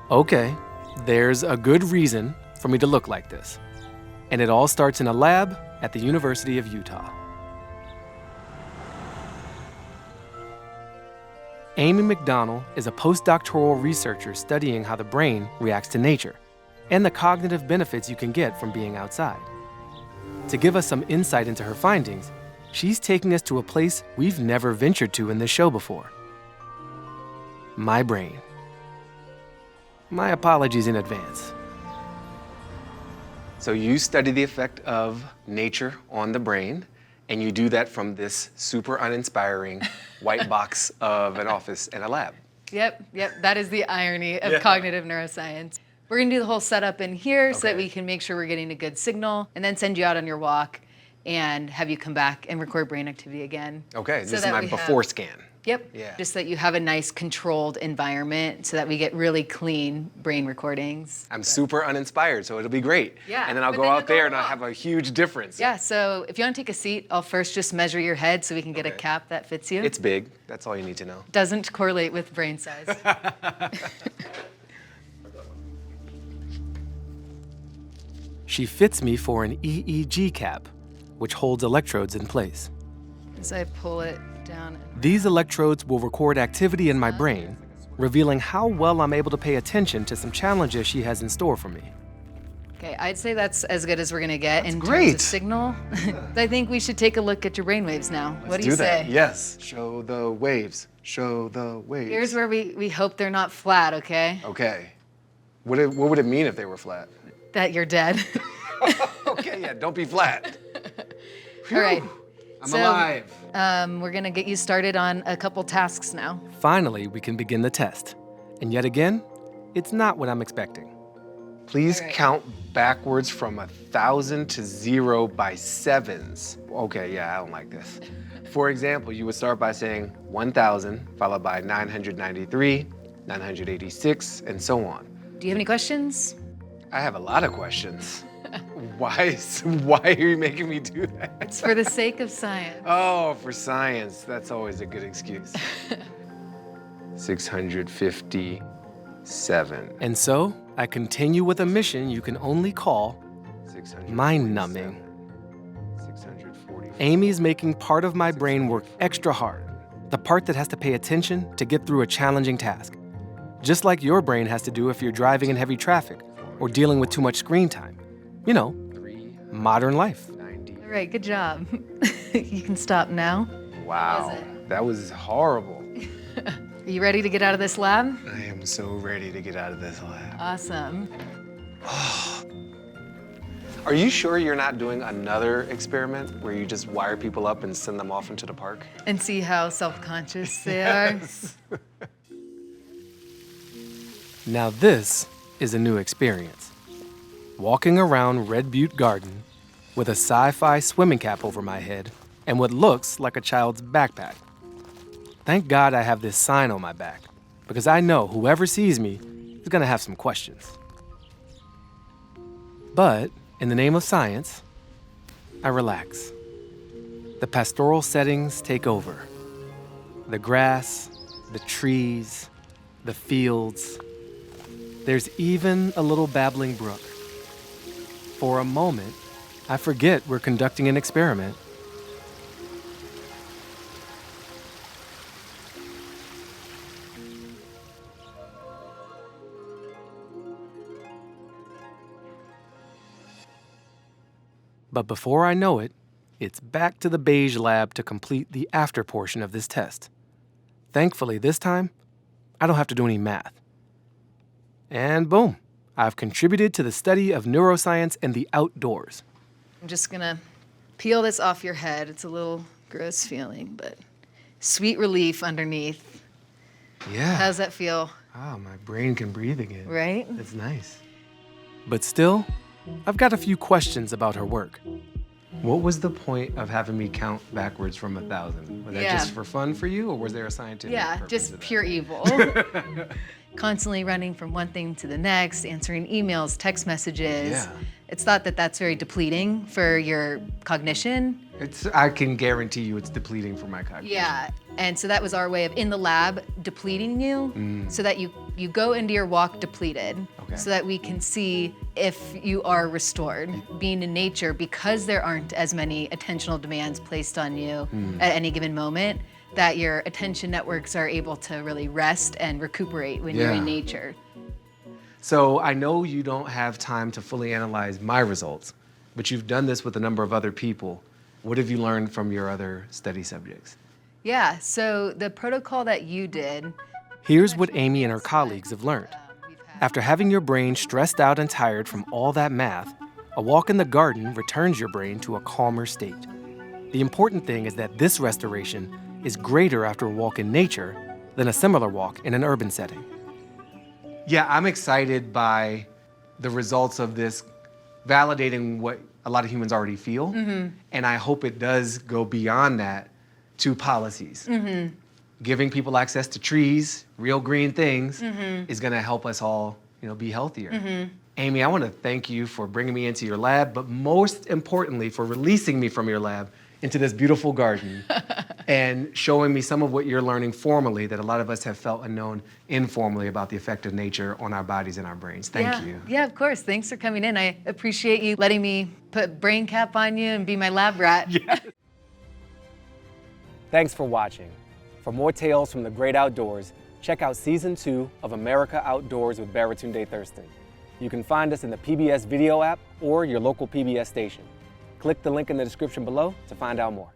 Okay, there's a good reason for me to look like this. And it all starts in a lab at the University of Utah. Amy McDonnell is a postdoctoral researcher studying how the brain reacts to nature and the cognitive benefits you can get from being outside. To give us some insight into her findings, she's taking us to a place we've never ventured to in this show before. My brain. My apologies in advance. So you study the effect of nature on the brain, and you do that from this super uninspiring white box of an office and a lab. Yep. That is the irony of cognitive neuroscience. We're gonna do the whole setup in here so that we can make sure we're getting a good signal and then send you out on your walk and have you come back and record brain activity again. Okay, So this is that my we before have- scan. Yep. Yeah. Just that you have a nice controlled environment so that we get really clean brain recordings. I'm super uninspired, so it'll be great. Yeah, And then I'll but go then out you'll go there and I'll walk. have a huge difference. Yeah, so if you want to take a seat, I'll first just measure your head so we can get a Okay. cap that fits you. It's big, that's all you need to know. Doesn't correlate with brain size. She fits me for an EEG cap, which holds electrodes in place. As I pull it down. These electrodes will record activity in my brain, revealing how well I'm able to pay attention to some challenges she has in store for me. Okay, I'd say that's as good as we're gonna get in terms great. of signal. I think we should take a look at your brainwaves now. What do you say? Yes. Show the waves. Show the waves. Here's where we hope they're not flat, okay? Okay. What would it mean if they were flat? That you're dead. Okay, yeah, don't be flat. All right. I'm So, alive. We're gonna get you started on a couple tasks now. Finally, we can begin the test. And yet again, it's not what I'm expecting. Please All right. count backwards from 1,000 to 0 by sevens. Okay, yeah, I don't like this. For example, you would start by saying 1,000, followed by 993, 986, and so on. Do you have any questions? I have a lot of questions. Why are you making me do that? It's for the sake of science. Oh, for science. That's always a good excuse. 657. And so, I continue with a mission you can only call mind-numbing. 640. Amy's making part of my brain work extra hard. The part that has to pay attention to get through a challenging task. Just like your brain has to do if you're driving in heavy traffic or dealing with too much screen time. You know, modern life. All right, good job. You can stop now. Wow, Was it? that was horrible. Are you ready to get out of this lab? I am so ready to get out of this lab. Awesome. Are you sure you're not doing another experiment where you just wire people up and send them off into the park? And see how self-conscious they are. Now this is a new experience. Walking around Red Butte Garden with a sci-fi swimming cap over my head and what looks like a child's backpack. Thank God I have this sign on my back, because I know whoever sees me is gonna have some questions. But in the name of science, I relax. The pastoral settings take over. The grass, the trees, the fields. There's even a little babbling brook. For a moment, I forget we're conducting an experiment. But before I know it, it's back to the beige lab to complete the after portion of this test. Thankfully, this time, I don't have to do any math. And boom, I've contributed to the study of neuroscience and the outdoors. I'm just gonna peel this off your head. It's a little gross feeling, but sweet relief underneath. Yeah. How's that feel, Oh, my brain can breathe again. right? That's nice. But still, I've got a few questions about her work. What was the point of having me count backwards from 1,000? Was that Yeah. just for fun for you, or was there a scientific Yeah, purpose just to that? pure evil. Constantly running from one thing to the next, answering emails, text messages. Yeah. It's thought that that's very depleting for your cognition. I can guarantee you it's depleting for my cognition. Yeah, and so that was our way of, in the lab, depleting you so that you You go into your walk depleted Okay. so that we can see if you are restored. Being in nature, because there aren't as many attentional demands placed on you at any given moment, that your attention networks are able to really rest and recuperate when you're Yeah. in nature. So I know you don't have time to fully analyze my results, but you've done this with a number of other people. What have you learned from your other study subjects? Yeah, so the protocol that you did. Here's what Amy and her colleagues have learned. After having your brain stressed out and tired from all that math, a walk in the garden returns your brain to a calmer state. The important thing is that this restoration is greater after a walk in nature than a similar walk in an urban setting. Yeah, I'm excited by the results of this validating what a lot of humans already feel, and I hope it does go beyond that to policies. Giving people access to trees, real green things, is gonna help us all, be healthier. Amy, I wanna thank you for bringing me into your lab, but most importantly, for releasing me from your lab into this beautiful garden and showing me some of what you're learning formally that a lot of us have felt and known informally about the effect of nature on our bodies and our brains. Thank you. Yeah, of course. Thanks for coming in. I appreciate you letting me put brain cap on you and be my lab rat. Thanks for watching. For more tales from the great outdoors, check out Season 2 of America Outdoors with Baratunde Thurston. You can find us in the PBS video app or your local PBS station. Click the link in the description below to find out more.